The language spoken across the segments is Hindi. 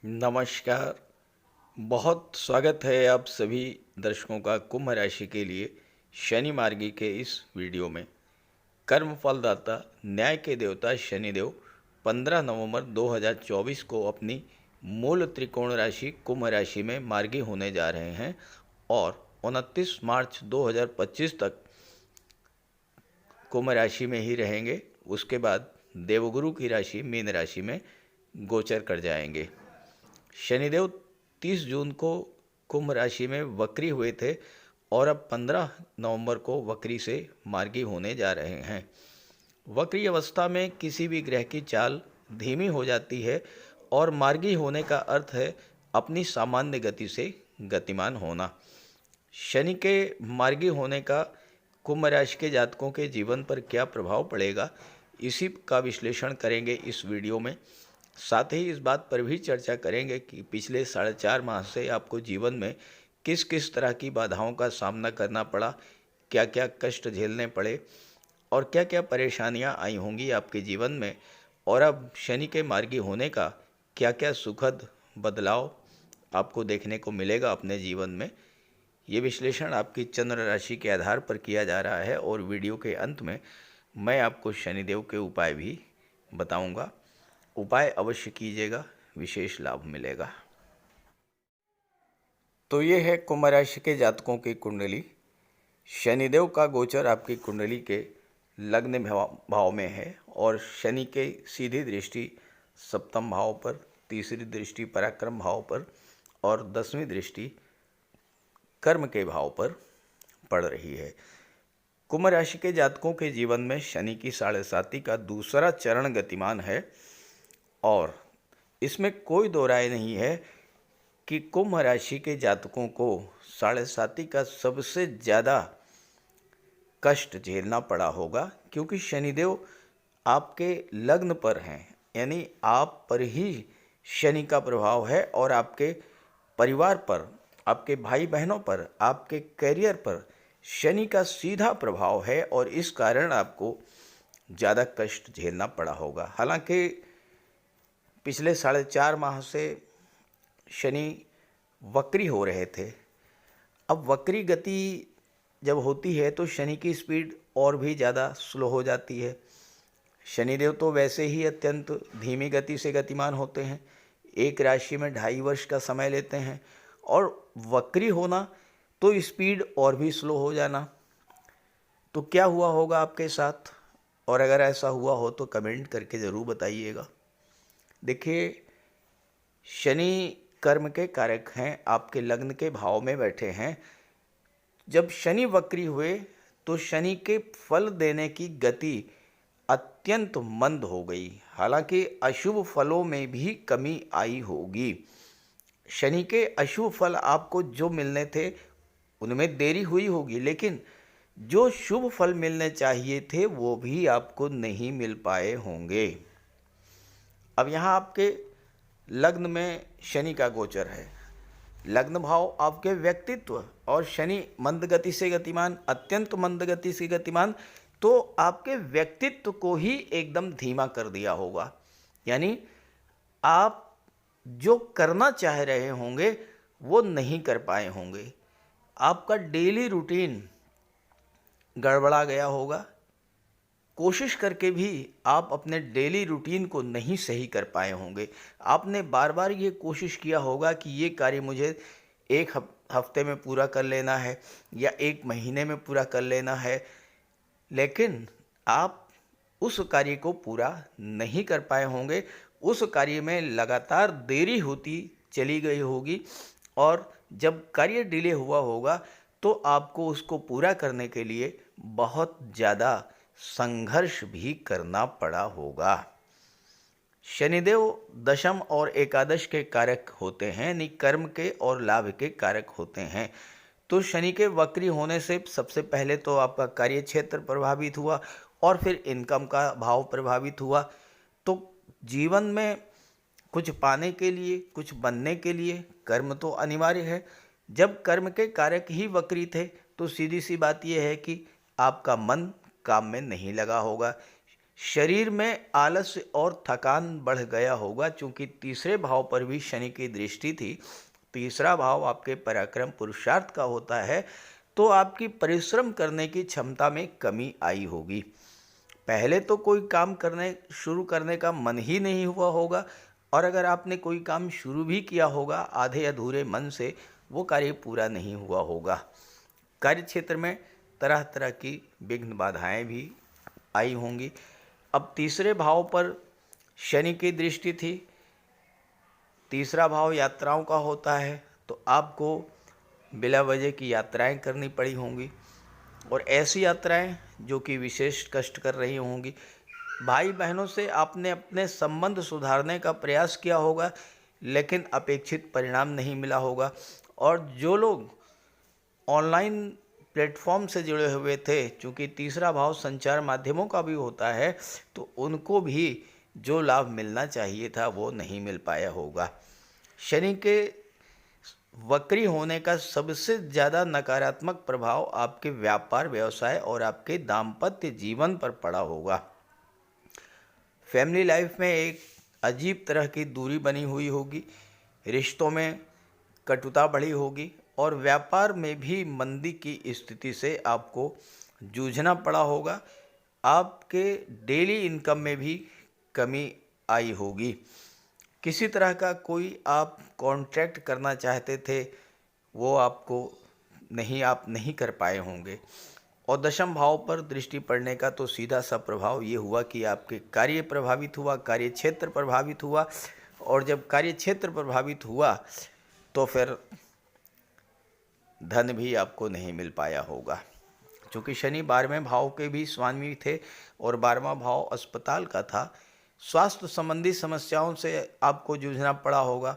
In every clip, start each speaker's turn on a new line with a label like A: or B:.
A: नमस्कार। बहुत स्वागत है आप सभी दर्शकों का कुंभ राशि के लिए शनि मार्गी के इस वीडियो में। कर्म फलदाता न्याय के देवता शनिदेव 15 नवंबर 2024 को अपनी मूल त्रिकोण राशि कुंभ राशि में मार्गी होने जा रहे हैं और 29 मार्च 2025 तक कुंभ राशि में ही रहेंगे। उसके बाद देवगुरु की राशि मीन राशि में गोचर कर जाएंगे। शनिदेव 30 जून को कुंभ राशि में वक्री हुए थे और अब 15 नवंबर को वक्री से मार्गी होने जा रहे हैं। वक्री अवस्था में किसी भी ग्रह की चाल धीमी हो जाती है और मार्गी होने का अर्थ है अपनी सामान्य गति से गतिमान होना। शनि के मार्गी होने का कुंभ राशि के जातकों के जीवन पर क्या प्रभाव पड़ेगा, इसी का विश्लेषण करेंगे इस वीडियो में। साथ ही इस बात पर भी चर्चा करेंगे कि पिछले 4.5 माह से आपको जीवन में किस किस तरह की बाधाओं का सामना करना पड़ा, क्या क्या कष्ट झेलने पड़े और क्या क्या परेशानियां आई होंगी आपके जीवन में, और अब शनि के मार्गी होने का क्या क्या सुखद बदलाव आपको देखने को मिलेगा अपने जीवन में। ये विश्लेषण आपकी चंद्र राशि के आधार पर किया जा रहा है और वीडियो के अंत में मैं आपको शनिदेव के उपाय भी बताऊंगा। उपाय अवश्य कीजिएगा, विशेष लाभ मिलेगा। तो ये है कुंभ राशि के जातकों की कुंडली। शनिदेव का गोचर आपकी कुंडली के लग्न भाव में है और शनि के सीधी दृष्टि सप्तम भाव पर, तीसरी दृष्टि पराक्रम भाव पर और 10वीं दृष्टि कर्म के भाव पर पड़ रही है। कुंभ राशि के जातकों के जीवन में शनि की 7.5 का दूसरा चरण गतिमान है और इसमें कोई दो राय नहीं है कि कुंभ राशि के जातकों को 7.5 का सबसे ज़्यादा कष्ट झेलना पड़ा होगा, क्योंकि शनिदेव आपके लग्न पर हैं, यानी आप पर ही शनि का प्रभाव है और आपके परिवार पर, आपके भाई बहनों पर, आपके करियर पर शनि का सीधा प्रभाव है और इस कारण आपको ज़्यादा कष्ट झेलना पड़ा होगा। हालांकि पिछले 4.5 माह से शनि वक्री हो रहे थे। अब वक्री गति जब होती है तो शनि की स्पीड और भी ज़्यादा स्लो हो जाती है। शनिदेव तो वैसे ही अत्यंत धीमी गति से गतिमान होते हैं, एक राशि में 2.5 वर्ष का समय लेते हैं, और वक्री होना तो स्पीड और भी स्लो हो जाना। तो क्या हुआ होगा आपके साथ, और अगर ऐसा हुआ हो तो कमेंट करके ज़रूर बताइएगा। देखिए, शनि कर्म के कारक हैं, आपके लग्न के भाव में बैठे हैं। जब शनि वक्री हुए तो शनि के फल देने की गति अत्यंत मंद हो गई। हालांकि अशुभ फलों में भी कमी आई होगी। शनि के अशुभ फल आपको जो मिलने थे उनमें देरी हुई होगी, लेकिन जो शुभ फल मिलने चाहिए थे वो भी आपको नहीं मिल पाए होंगे। अब यहाँ आपके लग्न में शनि का गोचर है। लग्न भाव आपके व्यक्तित्व और शनि मंद गति से गतिमान, अत्यंत मंद गति से गतिमान, तो आपके व्यक्तित्व को ही एकदम धीमा कर दिया होगा। यानी आप जो करना चाह रहे होंगे वो नहीं कर पाए होंगे। आपका डेली रूटीन गड़बड़ा गया होगा। कोशिश करके भी आप अपने डेली रूटीन को नहीं सही कर पाए होंगे। आपने बार बार ये कोशिश किया होगा कि ये कार्य मुझे एक हफ्ते में पूरा कर लेना है या 1 महीने में पूरा कर लेना है, लेकिन आप उस कार्य को पूरा नहीं कर पाए होंगे। उस कार्य में लगातार देरी होती चली गई होगी और जब कार्य डिले हुआ होगा तो आपको उसको पूरा करने के लिए बहुत ज़्यादा संघर्ष भी करना पड़ा होगा। शनिदेव दशम और एकादश के कारक होते हैं, यानी कर्म के और लाभ के कारक होते हैं। तो शनि के वक्री होने से सबसे पहले तो आपका कार्य क्षेत्र प्रभावित हुआ और फिर इनकम का भाव प्रभावित हुआ। तो जीवन में कुछ पाने के लिए, कुछ बनने के लिए कर्म तो अनिवार्य है। जब कर्म के कारक ही वक्री थे तो सीधी सी बात यह है कि आपका मन काम में नहीं लगा होगा। शरीर में आलस्य और थकान बढ़ गया होगा, क्योंकि तीसरे भाव पर भी शनि की दृष्टि थी। तीसरा भाव आपके पराक्रम पुरुषार्थ का होता है, तो आपकी परिश्रम करने की क्षमता में कमी आई होगी। पहले तो कोई काम शुरू करने का मन ही नहीं हुआ होगा, और अगर आपने कोई काम शुरू भी किया होगा आधे अधूरे मन से, वो कार्य पूरा नहीं हुआ होगा। कार्य क्षेत्र में तरह तरह की विघ्न बाधाएं भी आई होंगी। अब तीसरे भाव पर शनि की दृष्टि थी। तीसरा भाव यात्राओं का होता है, तो आपको बिला वजह की यात्राएं करनी पड़ी होंगी, और ऐसी यात्राएं जो कि विशेष कष्ट कर रही होंगी। भाई बहनों से आपने अपने संबंध सुधारने का प्रयास किया होगा, लेकिन अपेक्षित परिणाम नहीं मिला होगा। और जो लोग ऑनलाइन प्लेटफॉर्म से जुड़े हुए थे, चूँकि तीसरा भाव संचार माध्यमों का भी होता है, तो उनको भी जो लाभ मिलना चाहिए था वो नहीं मिल पाया होगा। शनि के वक्री होने का सबसे ज़्यादा नकारात्मक प्रभाव आपके व्यापार व्यवसाय और आपके दाम्पत्य जीवन पर पड़ा होगा। फैमिली लाइफ में एक अजीब तरह की दूरी बनी हुई होगी, रिश्तों में कटुता बढ़ी होगी, और व्यापार में भी मंदी की स्थिति से आपको जूझना पड़ा होगा। आपके डेली इनकम में भी कमी आई होगी। किसी तरह का कोई आप कॉन्ट्रैक्ट करना चाहते थे, वो आप नहीं कर पाए होंगे। और दशम भाव पर दृष्टि पड़ने का तो सीधा सा प्रभाव ये हुआ कि आपके कार्य प्रभावित हुआ, कार्य क्षेत्र प्रभावित हुआ, और जब कार्य क्षेत्र प्रभावित हुआ तो फिर धन भी आपको नहीं मिल पाया होगा। क्योंकि शनि 12वें भाव के भी स्वामी थे, और 12वां भाव अस्पताल का था। स्वास्थ्य संबंधी समस्याओं से आपको जूझना पड़ा होगा।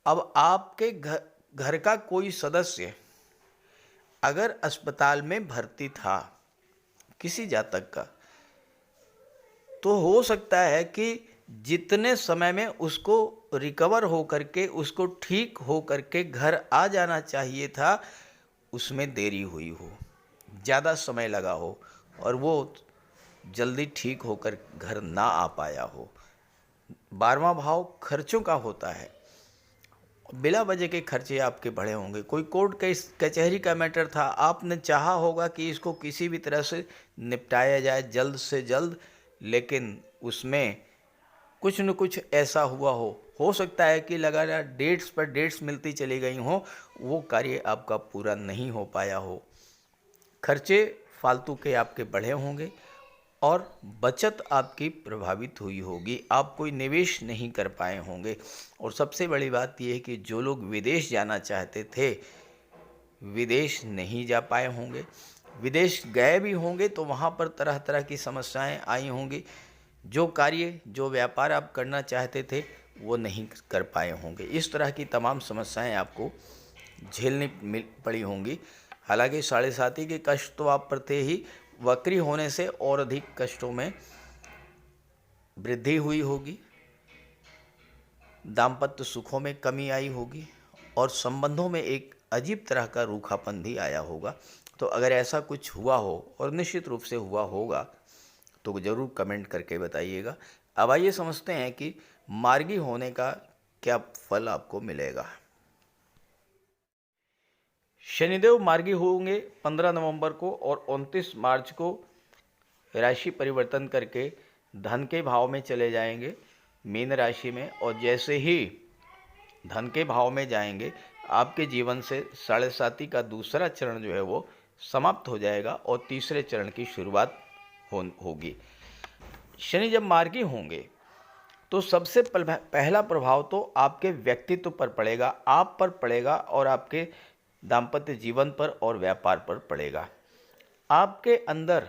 A: अब आपके घर का कोई सदस्य अगर अस्पताल में भर्ती था, किसी जातक का, तो हो सकता है कि जितने समय में उसको रिकवर हो करके, उसको ठीक हो करके घर आ जाना चाहिए था, उसमें देरी हुई हो, ज़्यादा समय लगा हो, और वो जल्दी ठीक होकर घर ना आ पाया हो। 12वां भाव खर्चों का होता है। बिला वजह के खर्चे आपके बढ़े होंगे। कोई कोर्ट केस कचहरी का मैटर था, आपने चाहा होगा कि इसको किसी भी तरह से निपटाया जाए जल्द से जल्द, लेकिन उसमें कुछ न कुछ ऐसा हुआ हो सकता है कि लगातार डेट्स पर डेट्स मिलती चली गई हों, वो कार्य आपका पूरा नहीं हो पाया हो। खर्चे फालतू के आपके बढ़े होंगे, और बचत आपकी प्रभावित हुई होगी। आप कोई निवेश नहीं कर पाए होंगे। और सबसे बड़ी बात यह है कि जो लोग विदेश जाना चाहते थे, विदेश नहीं जा पाए होंगे। विदेश गए भी होंगे तो वहाँ पर तरह तरह की समस्याएं आई होंगी। जो कार्य, जो व्यापार आप करना चाहते थे, वो नहीं कर पाए होंगे। इस तरह की तमाम समस्याएं आपको झेलनी पड़ी होंगी। हालांकि 7.5 के कष्ट तो आप पर थे ही, वक्री होने से और अधिक कष्टों में वृद्धि हुई होगी। दाम्पत्य सुखों में कमी आई होगी, और संबंधों में एक अजीब तरह का रूखापन भी आया होगा। तो अगर ऐसा कुछ हुआ हो, और निश्चित रूप से हुआ होगा, तो ज़रूर कमेंट करके बताइएगा। अब आइए समझते हैं कि मार्गी होने का क्या फल आपको मिलेगा। शनिदेव मार्गी होंगे 15 नवंबर को, और 29 मार्च को राशि परिवर्तन करके धन के भाव में चले जाएंगे, मीन राशि में। और जैसे ही धन के भाव में जाएंगे, आपके जीवन से 7.5 का दूसरा चरण जो है वो समाप्त हो जाएगा, और तीसरे चरण की शुरुआत होगी। शनि जब मार्गी होंगे तो सबसे पहला प्रभाव तो आपके व्यक्तित्व पर पड़ेगा, आप पर पड़ेगा, और आपके दाम्पत्य जीवन पर और व्यापार पर पड़ेगा। आपके अंदर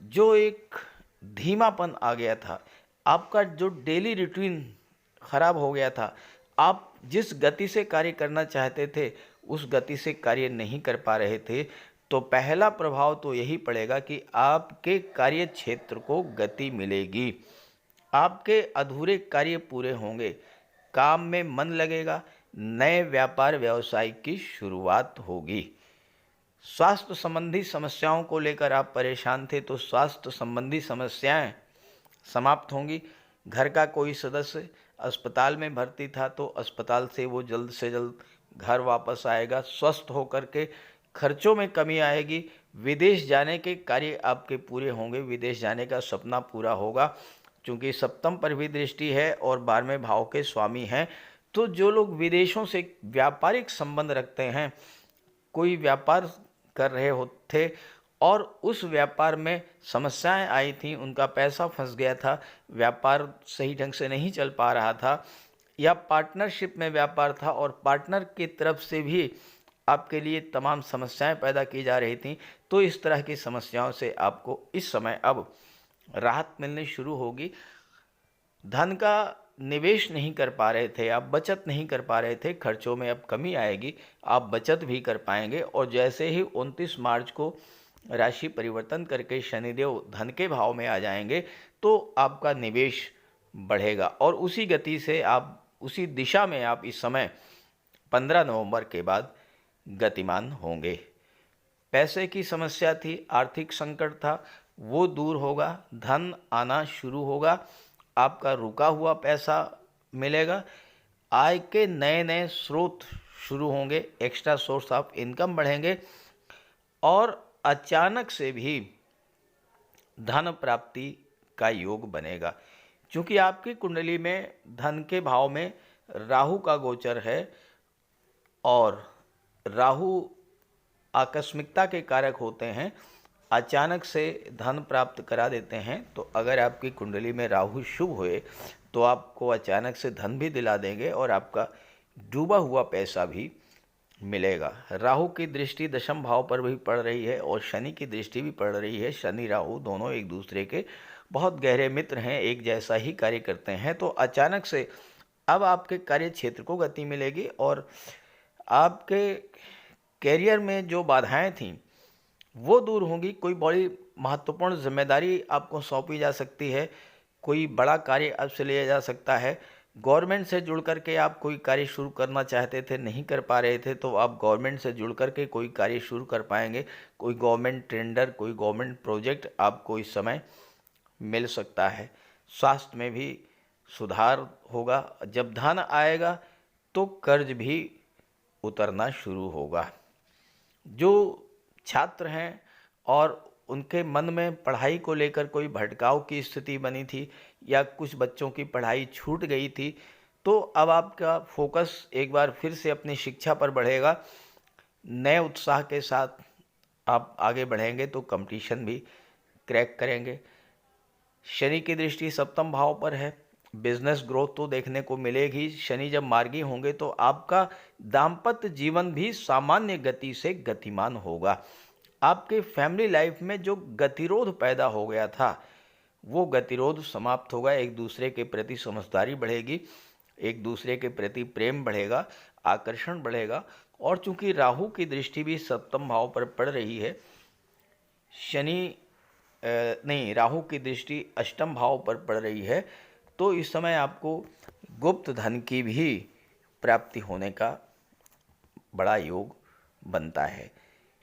A: जो एक धीमापन आ गया था, आपका जो डेली रूटीन खराब हो गया था, आप जिस गति से कार्य करना चाहते थे उस गति से कार्य नहीं कर पा रहे थे, तो पहला प्रभाव तो यही पड़ेगा कि आपके कार्य क्षेत्र को गति मिलेगी। आपके अधूरे कार्य पूरे होंगे, काम में मन लगेगा, नए व्यापार व्यवसाय की शुरुआत होगी। स्वास्थ्य संबंधी समस्याओं को लेकर आप परेशान थे तो स्वास्थ्य संबंधी समस्याएं समाप्त होंगी। घर का कोई सदस्य अस्पताल में भर्ती था तो अस्पताल से वो जल्द से जल्द घर वापस आएगा स्वस्थ होकर के। खर्चों में कमी आएगी। विदेश जाने के कार्य आपके पूरे होंगे। विदेश जाने का सपना पूरा होगा। क्योंकि सप्तम पर भी दृष्टि है और 12वें भाव के स्वामी हैं, तो जो लोग विदेशों से व्यापारिक संबंध रखते हैं, कोई व्यापार कर रहे थे और उस व्यापार में समस्याएं आई थी, उनका पैसा फंस गया था, व्यापार सही ढंग से नहीं चल पा रहा था, या पार्टनरशिप में व्यापार था और पार्टनर की तरफ से भी आपके लिए तमाम समस्याएं पैदा की जा रही थी, तो इस तरह की समस्याओं से आपको इस समय अब राहत मिलनी शुरू होगी। धन का निवेश नहीं कर पा रहे थे, आप बचत नहीं कर पा रहे थे, खर्चों में अब कमी आएगी, आप बचत भी कर पाएंगे। और जैसे ही 29 मार्च को राशि परिवर्तन करके शनिदेव धन के भाव में आ जाएंगे तो आपका निवेश बढ़ेगा और उसी गति से आप उसी दिशा में आप इस समय 15 नवंबर के बाद गतिमान होंगे। पैसे की समस्या थी, आर्थिक संकट था, वो दूर होगा, धन आना शुरू होगा, आपका रुका हुआ पैसा मिलेगा, आय के नए नए स्रोत शुरू होंगे, एक्स्ट्रा सोर्स ऑफ इनकम बढ़ेंगे और अचानक से भी धन प्राप्ति का योग बनेगा। क्योंकि आपकी कुंडली में धन के भाव में राहु का गोचर है और राहु आकस्मिकता के कारक होते हैं, अचानक से धन प्राप्त करा देते हैं। तो अगर आपकी कुंडली में राहु शुभ हुए तो आपको अचानक से धन भी दिला देंगे और आपका डूबा हुआ पैसा भी मिलेगा। राहु की दृष्टि दशम भाव पर भी पड़ रही है और शनि की दृष्टि भी पड़ रही है। शनि राहु दोनों एक दूसरे के बहुत गहरे मित्र हैं, एक जैसा ही कार्य करते हैं। तो अचानक से अब आपके कार्य क्षेत्र को गति मिलेगी और आपके कैरियर में जो बाधाएं थीं वो दूर होंगी। कोई बड़ी महत्वपूर्ण जिम्मेदारी आपको सौंपी जा सकती है, कोई बड़ा कार्य आपसे लिया जा सकता है। गवर्नमेंट से जुड़ करके आप कोई कार्य शुरू करना चाहते थे, नहीं कर पा रहे थे, तो आप गवर्नमेंट से जुड़ करके कोई कार्य शुरू कर पाएंगे। कोई गवर्नमेंट टेंडर, कोई गवर्नमेंट प्रोजेक्ट आपको इस समय मिल सकता है। स्वास्थ्य में भी सुधार होगा। जब धन आएगा तो कर्ज भी उतरना शुरू होगा। जो छात्र हैं और उनके मन में पढ़ाई को लेकर कोई भटकाव की स्थिति बनी थी या कुछ बच्चों की पढ़ाई छूट गई थी, तो अब आपका फोकस एक बार फिर से अपनी शिक्षा पर बढ़ेगा। नए उत्साह के साथ आप आगे बढ़ेंगे तो कंपटीशन भी क्रैक करेंगे। शनि की दृष्टि सप्तम भाव पर है, बिजनेस ग्रोथ तो देखने को मिलेगी। शनि जब मार्गी होंगे तो आपका दाम्पत्य जीवन भी सामान्य गति से गतिमान होगा। आपके फैमिली लाइफ में जो गतिरोध पैदा हो गया था वो गतिरोध समाप्त होगा। एक दूसरे के प्रति समझदारी बढ़ेगी, एक दूसरे के प्रति प्रेम बढ़ेगा, आकर्षण बढ़ेगा। और चूंकि राहु की दृष्टि भी सप्तम भाव पर पड़ रही है, राहु की दृष्टि अष्टम भाव पर पड़ रही है, तो इस समय आपको गुप्त धन की भी प्राप्ति होने का बड़ा योग बनता है।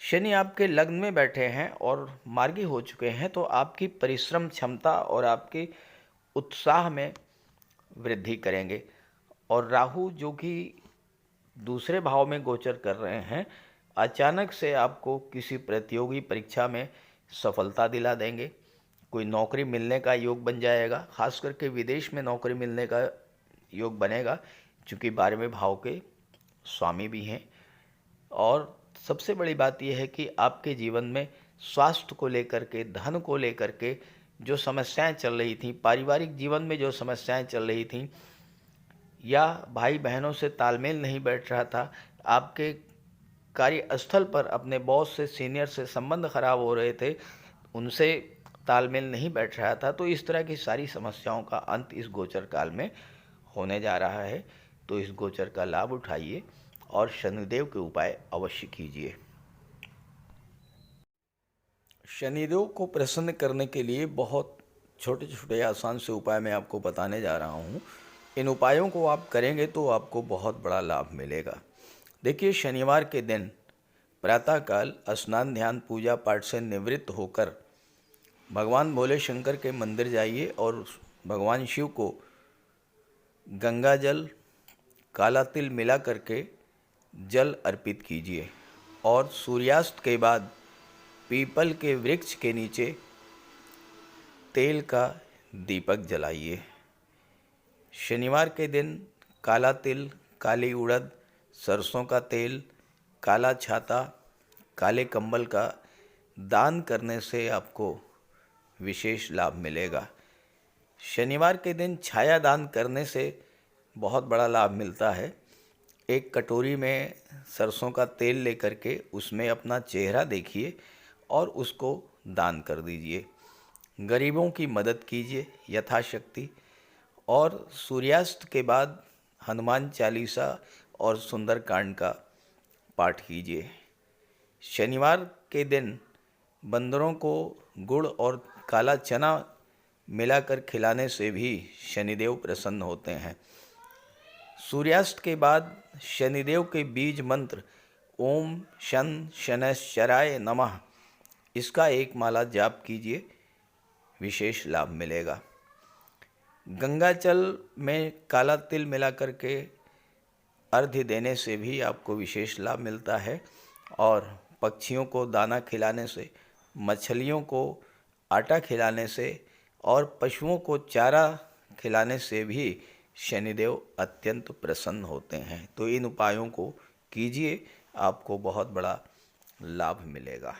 A: शनि आपके लग्न में बैठे हैं और मार्गी हो चुके हैं, तो आपकी परिश्रम क्षमता और आपके उत्साह में वृद्धि करेंगे। और राहु जो कि दूसरे भाव में गोचर कर रहे हैं, अचानक से आपको किसी प्रतियोगी परीक्षा में सफलता दिला देंगे। कोई नौकरी मिलने का योग बन जाएगा, खास करके विदेश में नौकरी मिलने का योग बनेगा, क्योंकि 12वें भाव के स्वामी भी हैं। और सबसे बड़ी बात यह है कि आपके जीवन में स्वास्थ्य को लेकर के, धन को लेकर के जो समस्याएं चल रही थीं, पारिवारिक जीवन में जो समस्याएं चल रही थीं, या भाई बहनों से तालमेल नहीं बैठ रहा था, आपके कार्यस्थल पर अपने बॉस से, सीनियर से संबंध खराब हो रहे थे, उनसे तालमेल नहीं बैठ रहा था, तो इस तरह की सारी समस्याओं का अंत इस गोचर काल में होने जा रहा है। तो इस गोचर का लाभ उठाइए और शनिदेव के उपाय अवश्य कीजिए। शनिदेव को प्रसन्न करने के लिए बहुत छोटे छोटे आसान से उपाय मैं आपको बताने जा रहा हूँ। इन उपायों को आप करेंगे तो आपको बहुत बड़ा लाभ मिलेगा। देखिए, शनिवार के दिन प्रातःकाल स्नान ध्यान पूजा पाठ से निवृत्त होकर भगवान भोले शंकर के मंदिर जाइए और भगवान शिव को गंगा जल काला तिल मिला करके जल अर्पित कीजिए और सूर्यास्त के बाद पीपल के वृक्ष के नीचे तेल का दीपक जलाइए। शनिवार के दिन काला तिल, काली उड़द, सरसों का तेल, काला छाता, काले कंबल का दान करने से आपको विशेष लाभ मिलेगा। शनिवार के दिन छाया दान करने से बहुत बड़ा लाभ मिलता है। एक कटोरी में सरसों का तेल लेकर के उसमें अपना चेहरा देखिए और उसको दान कर दीजिए। गरीबों की मदद कीजिए यथाशक्ति और सूर्यास्त के बाद हनुमान चालीसा और सुंदरकांड का पाठ कीजिए। शनिवार के दिन बंदरों को गुड़ और काला चना मिलाकर खिलाने से भी शनिदेव प्रसन्न होते हैं। सूर्यास्त के बाद शनिदेव के बीज मंत्र ओम शन शनैश्चराय नमः इसका एक माला जाप कीजिए, विशेष लाभ मिलेगा। गंगा जल में काला तिल मिला करके अर्घ्य देने से भी आपको विशेष लाभ मिलता है और पक्षियों को दाना खिलाने से, मछलियों को आटा खिलाने से और पशुओं को चारा खिलाने से भी शनिदेव अत्यंत प्रसन्न होते हैं। तो इन उपायों को कीजिए, आपको बहुत बड़ा लाभ मिलेगा।